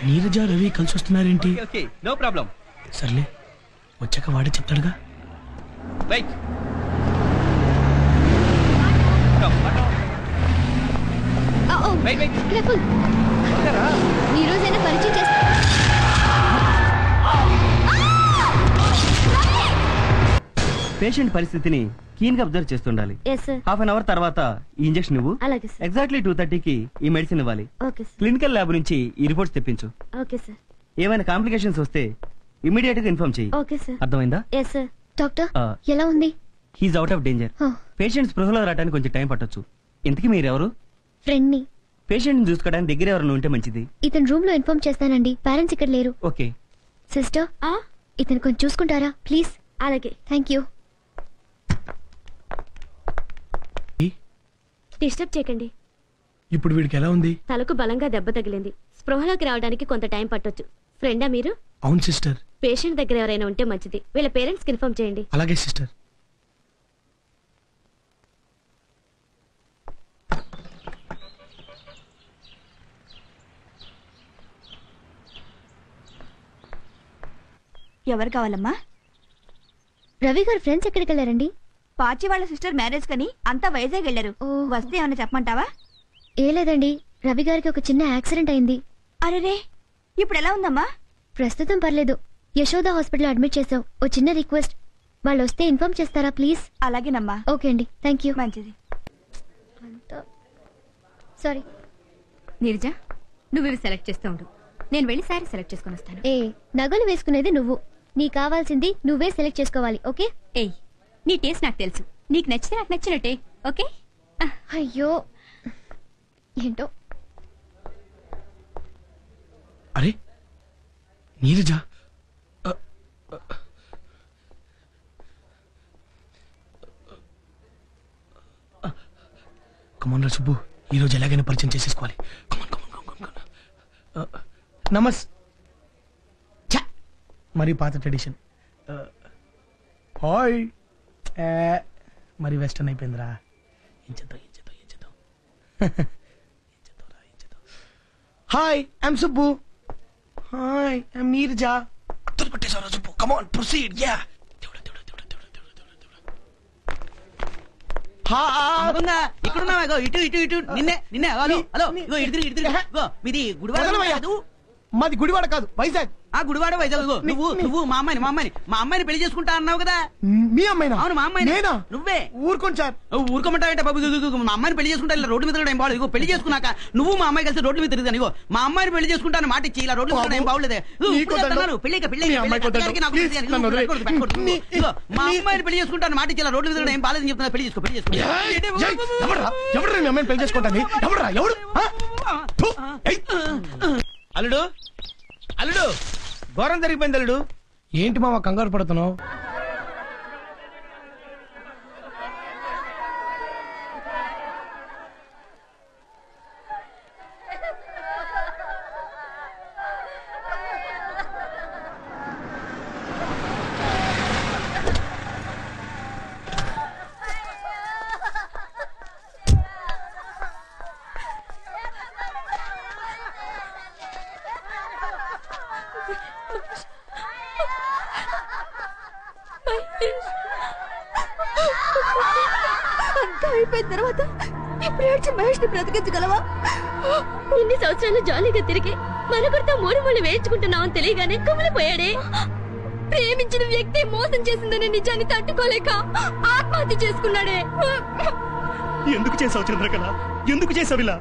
నీరజ రవి కలిసి వస్తున్నారేంటి? Okay no problem. సర్లే వచ్చాక వాడే చెప్తాడుగా. రైట్ ఈ రోజైనా పరిచయం చేస్తా. పేషెంట్ పరిస్థితిని కీన్ గా అబ్జర్వ్ చేస్తుండాలి. హాఫ్ అన్ అవర్ తర్వాత ఈ ఇంజెక్షన్ ఇవ్వు. ఎగ్జాక్ట్లీ 2:30కి ఈ మెడిసిన్ ఇవ్వాలి. క్లినికల్ ల్యాబ్ నుంచి ఈ రిపోర్ట్స్ తెప్పించు. ఏమైనా కాంప్లికేషన్స్ వస్తే ఇమీడియట్ గా ఇన్ఫార్మ్ చేయి. అర్థమైందా? డాక్టర్ ఎలా ఉంది? He's out of danger. Patient స్పృహలో రావడానికి కొంచెం టైం పట్టొచ్చు. ఇంతకీ మీరెవరు? ఫ్రెండ్ ని. పేషెంట్ ని చూసుకోవడానికి దగ్గర ఎవరైనా ఉంటే మంచిది. ఇతను రూమ్ లో ఇన్ఫార్మ్ చేస్తానండి. పేరెంట్స్ ఇక్కడ లేరు. ఓకే సిస్టర్ ఇతను కొంచెం చూసుకుంటారా ప్లీజ్? అలాగే థ్యాంక్ యూ. డిస్టర్బ్ చేయకండి. ఇప్పుడు వీడికి ఎలా ఉంది? తలకు బలంగా దెబ్బ తగిలింది. స్పృహలోకి రావడానికి కొంత టైం పట్టొచ్చు. ఫ్రెండా మీరు? అవును సిస్టర్. పేషెంట్ దగ్గర ఎవరైనా ఉంటే మంచిది. వీళ్ళ పేరెంట్స్ కి ఇన్ఫార్మ్ చేయండి. అలాగే సిస్టర్. ఎవరు కావాలమ్మా? రవి గారు ఫ్రెండ్స్ ఎక్కడికి వెళ్ళారండి? పాచి వాళ్ళ సిస్టర్ మ్యారేజ్ కని అంతా వైజాగ్ వెళ్ళారు. వస్తే ఏమన్నా చెప్పమంటావా? ఏ లేదండి, రవి గారికి ఒక చిన్న యాక్సిడెంట్ అయింది. అరేరే, ఇప్పుడు ఎలా ఉందమ్మా? ప్రస్తుతం పర్లేదు. యశోద హాస్పిటల్ అడ్మిట్ చేసాం. ఓ చిన్న రిక్వెస్ట్, వాళ్ళు వస్తే ఇన్ఫార్మ్ చేస్తారా ప్లీజ్? అలాగేనమ్మా. ఓకే అండి, థ్యాంక్ యూ. మంచిది. సారీ నీరజ, నువ్వు ఇవి సెలెక్ట్ చేస్తూ ఉండు. నేను వెళ్ళి శారీ సెలెక్ట్ చేసుకుని వస్తాను. ఏ నగలు వేసుకునేది నువ్వు. నీకు కావాల్సింది నువ్వే సెలెక్ట్ చేసుకోవాలి. ఓకే? ఏయ్, నీ టేస్ట్ నాకు తెలుసు. నీకు నచ్చితే నాకు నచ్చినట్టే. ఓకే? అయ్యో ఏంటో. అరే నీరజ, కమాన్ రా సుబ్బు, ఈరోజు ఎలాగైనా పరిచయం చేసేసుకోవాలి. నమస్ మరి పాత ట్రెడిషన్. హాయ్ మరి వెస్టర్న్ అయిపోయిందిరా. ఏం చేద్దాం. Hi I'm Subbu. Hi I'm Neeraja. పట్టేశారా సుబ్బు? Come on proceed. యా ఇక్కడున్నావా? ఇటు ఇటు ఇటు నిన్నే నిన్నే. హలో హలో, ఇగో ఇటు ఇటు. మీది గుడివాడ కాదు? మాది గుడివాడ కాదు, వైజాగ్. ఆ గుడివాడ వైజాగ్. నువ్వు మా అమ్మాయిని పెళ్లి చేసుకుంటా అన్నావు కదా? మీ అమ్మాయినా? అవును, మా అమ్మాయి. నేనా? నువ్వే. ఊరుకోండి సార్. ఊరుకోమంటావేంట బాబు? మా అమ్మాయిని పెళ్లి చేసుకుంటా ఇలా రోడ్డు మీద ఏం బాగలేదు. ఇగో పెళ్లి చేసుకున్నాక నువ్వు మా అమ్మాయి కలిసి రోడ్డు మీద తిరుగుతాను. ఇగో మా అమ్మాయిని పెళ్లి చేసుకుంటాను మాట ఇచ్చి ఇలా రోడ్డు మీద ఏం బాగలేదే. మా అమ్మాయిని పెళ్లి చేసుకుంటాను మాట ఇచ్చి ఇలా రోడ్డు మీద ఏం బాగాలేదని చెప్తున్నా. పెళ్లి చేసుకో. ఎవరు మీ అమ్మాయిని పెళ్లి చేసుకుంటాను? ఎవరు? అల్లుడు అల్లుడు, ఘోరం జరిగిపోయింది అల్లుడు. ఏంటి మామ కంగారు పడుతున్నావు? అయిపోయిన తర్వాత ఇప్పుడు ఏడ్చి మహేష్ ని బ్రతికించగలవా? ఇన్ని సంవత్సరాలు జాలీగా తిరిగి మనకొడతా మూడు మూడు వేయించుకుంటున్నామని తెలియగానే కుమిలిపోయాడే. ప్రేమించిన వ్యక్తి మోసం చేసిందనే నిజాన్ని తట్టుకోలేక ఆత్మహత్య చేసుకున్నాడే. ఎందుకు చేసావు చంద్రకళ? ఎందుకు చేసావు ఇలా?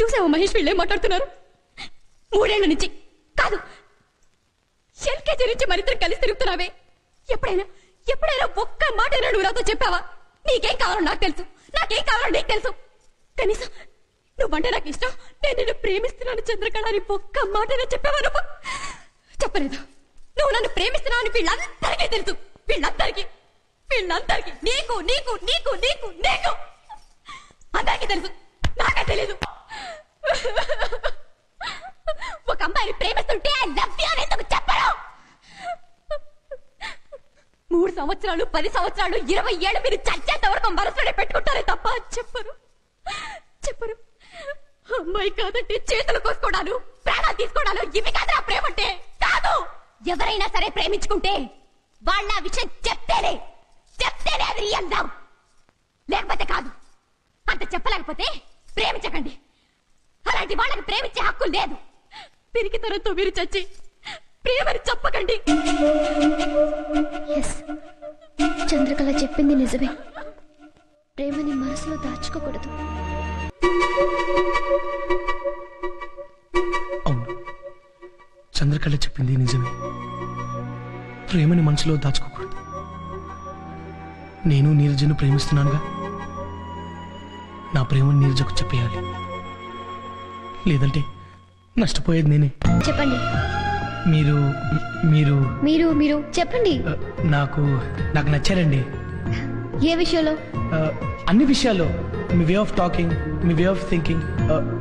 చూసావా మహేష్, వీళ్ళేం మాట్లాడుతున్నారు? 3 ఏళ్ల నుంచి కాదు, ఎల్కేజీ నుంచి మరిద్దరు కలిసి తిరుగుతున్నావే. ఎప్పుడైనా ఒక్క మాట నువ్వు నాతో చెప్పావా? నీకేం కావాలో నాకు తెలుసు, నాకేం కావాలో నీకు తెలుసు. కనీసం నువ్వంటే నాకు ఇష్టం, నేను నిన్ను ప్రేమిస్తున్నాను చంద్రకళ అని ఒక్క మాటనే చెప్పావా? నువ్వు చెప్పలేదు. నువ్వు నన్ను ప్రేమిస్తున్నావు అని వీళ్ళందరికీ తెలుసు. వీళ్ళందరికీ నీకు నీకు నీకు నీకు నీకు అందరికీ తెలుసు, నాకే తెలీదు. ఒక అమ్మాయిని ప్రేమిస్తుంటే ఐ లవ్ యు అని ఎందుకు చెప్పరు? 3 సంవత్సరాలు 10 సంవత్సరాలు 20 ఏళ్ళు మీరు చచ్చేంత వరకు మనసులోనే పెట్టుకుంటారే తప్ప చెప్పరు. అమ్మాయి కాదంటే చేతులు కోసుకోవడాలు, ప్రాణాలు తీసుకోవడాలు ఇవి కాదు ప్రేమ అంటే. కాదు, ఎవరైనా సరే ప్రేమించుకుంటే వాళ్ళ విషయం చెప్తేనే అది రియల్ లవ్, లేకపోతే కాదు. అంత చెప్పలేకపోతే ప్రేమించకండి. అలాంటి వాళ్ళకి ప్రేమించే హక్కు లేదు. పిరికితనంతో మీరు చచ్చి ప్రేమని చెప్పకండి. చంద్రకళ చెప్పింది నిజమే. ప్రేమని మనసులో దాచుకోకూడదు. అవును, చంద్రకళ చెప్పింది నిజమే. ప్రేమని మనసులో దాచుకోకూడదు. నేను నీరజను ప్రేమిస్తున్నానుగా. నా ప్రేమను నీరజకు చెప్పేయాలి, లేదంటే నష్టపోయేది నేనే. చెప్పండి. మీరు మీరు మీరు మీరు చెప్పండి. నాకు నచ్చారండి. ఏ విషయంలో? అన్ని విషయాల్లో. మీ వే ఆఫ్ టాకింగ్, మీ వే ఆఫ్ థింకింగ్,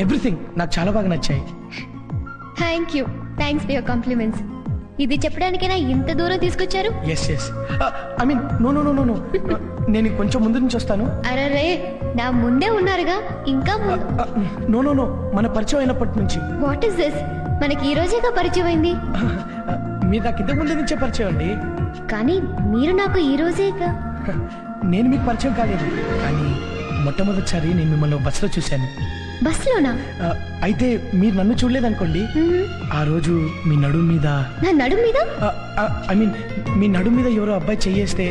ఎవ్రీథింగ్ నాకు చాలా బాగా నచ్చాయి. Thanks for your compliments. ఇది చెప్పడానికైనా ఇంత దూరం తీసుకొచ్చారు? ఎస్ ఐ మీన్ నో, నేను కొంచెం ముందు నుంచి వస్తాను. అరే, నా ముందే ఉన్నారుగా, ఇంకా నో, మన పరిచయం అయినప్పటి నుంచి. What is this? మనకి ఈ రోజేగా పరిచయం అయింది. మీరు నాకు ఇంతకు ముందు నుంచే పరిచయం అండి. కానీ మీరు నాకు ఈ రోజేగా. నేను మీకు పరిచయం కాలేదు, కానీ మొట్టమొదటిసారి నేను మిమ్మల్ని బస్సులో చూశాను. బస్సులోనా? అయితే మీరు నన్ను చూడలేదనుకోండి. ఆ రోజు మీ నడుము మీద, నా నడుము మీద, ఐ మీన్ మీ నడుము మీద ఎవరో అబ్బాయి చెయ్యేస్తే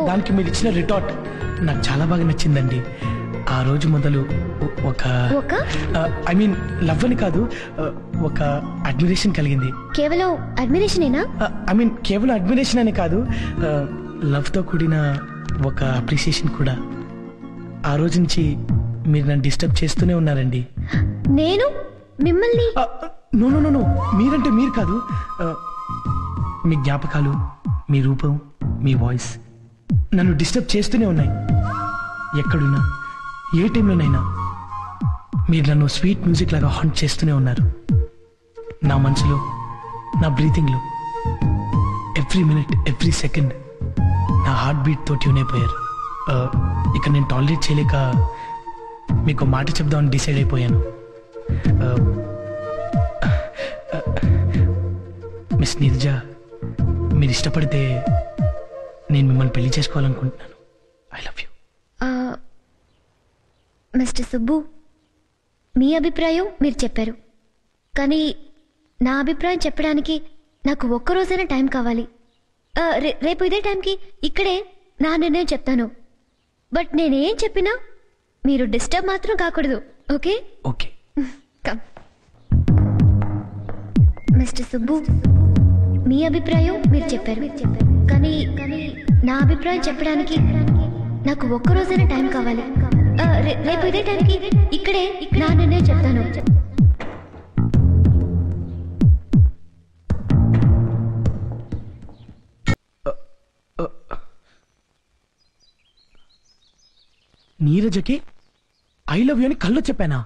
దానికి మీరు ఇచ్చిన రిటార్ట్ నాకు చాలా బాగా నచ్చిందండి. ఆ రోజు మొదలు ఒక ఐ మీన్ లవ్ అని కాదు, ఒక అడ్మిరేషన్ కలిగింది. కేవలం అడ్మిరేషనేనా? ఐ మీన్ కేవలం అడ్మిరేషన్ అని కాదు, లవ్ తో కూడిన ఒక అప్రిసియేషన్ కూడా. ఆ రోజు నుంచి మీరు నన్ను డిస్టర్బ్ చేస్తూనే ఉన్నారండి. నేను మిమ్మల్ని? నో, మీరంటే మీరు కాదు. మీ జ్ఞాపకాలు, మీ రూపం, మీ వాయిస్ నన్ను డిస్టర్బ్ చేస్తూనే ఉన్నాయి. ఎక్కడున్నా, ఏ టైంలోనైనా మీరు నన్ను స్వీట్ మ్యూజిక్ లాగా హాంట్ చేస్తూనే ఉన్నారు. నా మనసులో, నా బ్రీతింగ్లో ఎవ్రీ మినిట్, ఎవ్రీ సెకండ్ నా హార్ట్ బీట్ తో ట్యూన్ అయిపోయారు. ఇక నేను టాలరేట్ చేయలేక మీకు మాట చెప్దామని డిసైడ్ అయిపోయాను. మిస్ నీరజ, మీరు ఇష్టపడితే నేను మిమ్మల్ని పెళ్లి చేసుకోవాలనుకుంటున్నాను. I love you. Mister Subbu, మీ అభిప్రాయం మీరు చెప్పారు, కానీ నా అభిప్రాయం చెప్పడానికి నాకు ఒక్కరోజైనా టైం కావాలి. రేపు ఇదే టైంకి ఇక్కడే నా నిర్ణయం చెప్తాను. బట్ నేనేం చెప్పినా మీరు డిస్టర్బ్ మాత్రం కాకూడదు. Okay? Okay. Come. Mister Subbu, మీ అభిప్రాయం మీరు చెప్పారు, కానీ నా అభిప్రాయం చెప్పడానికి నాకు ఒక్కరోజైనా టైం కావాలి. రేపు ఇదే టైంకి ఇక్కడే నా నిర్ణయం చెప్తాను. నీరజకి ఐ లవ్ యూ అని కళ్ళు చెప్పానా?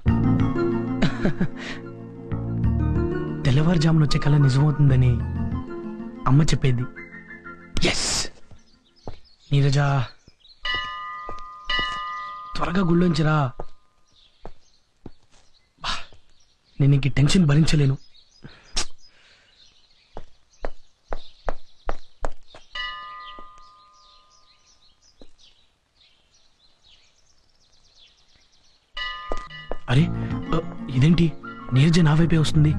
తెల్లవారుజామున వచ్చే కళ నిజమవుతుందని అమ్మ చెప్పేది. ఎస్ నీరజా, త్వరగా గుళ్ళోంచిరా. నేను ఇంక టెన్షన్ భరించలేను. అరే ఇదేంటి, నీరజ నా వైపే వస్తుంది.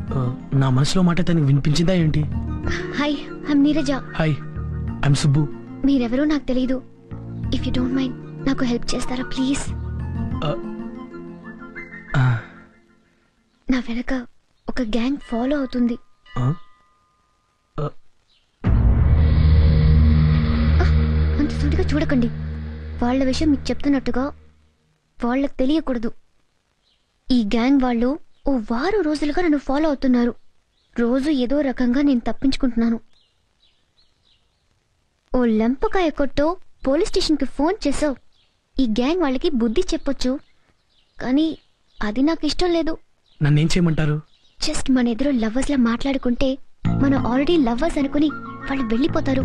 నా మనసులో మాట తనకి వినిపించిందా ఏంటి? Hi, I'm Neeraja. Hi, I'm Subbu. మీరెవరో నాకు తెలీదు. ఇఫ్ యూ డోంట్ మైండ్ నాకు హెల్ప్ చేస్తారా ప్లీజ్? నా వెనక ఒక గ్యాంగ్ ఫాలో అవుతుంది. అంత సూటిగా చూడకండి. వాళ్ళ విషయం మీకు చెప్తున్నట్టుగా వాళ్ళకి తెలియకూడదు. ఈ గ్యాంగ్ వాళ్ళు ఓ వారం రోజులుగా నన్ను ఫాలో అవుతున్నారు. రోజు ఏదో రకంగా నేను తప్పించుకుంటున్నాను. ఓ లెంపకాయ కొట్టో పోలీస్ స్టేషన్కి ఫోన్ చేసావు. ఈ గ్యాంగ్ వాళ్ళకి బుద్ధి చెప్పొచ్చు, కానీ అది నాకు ఇష్టం లేదు. నన్నేం చేయమంటారు? జస్ట్ మన ఎదురు లవ్వర్స్ లా మాట్లాడుకుంటే మనం ఆల్రెడీ లవ్వర్స్ అనుకుని వాళ్ళు వెళ్ళిపోతారు.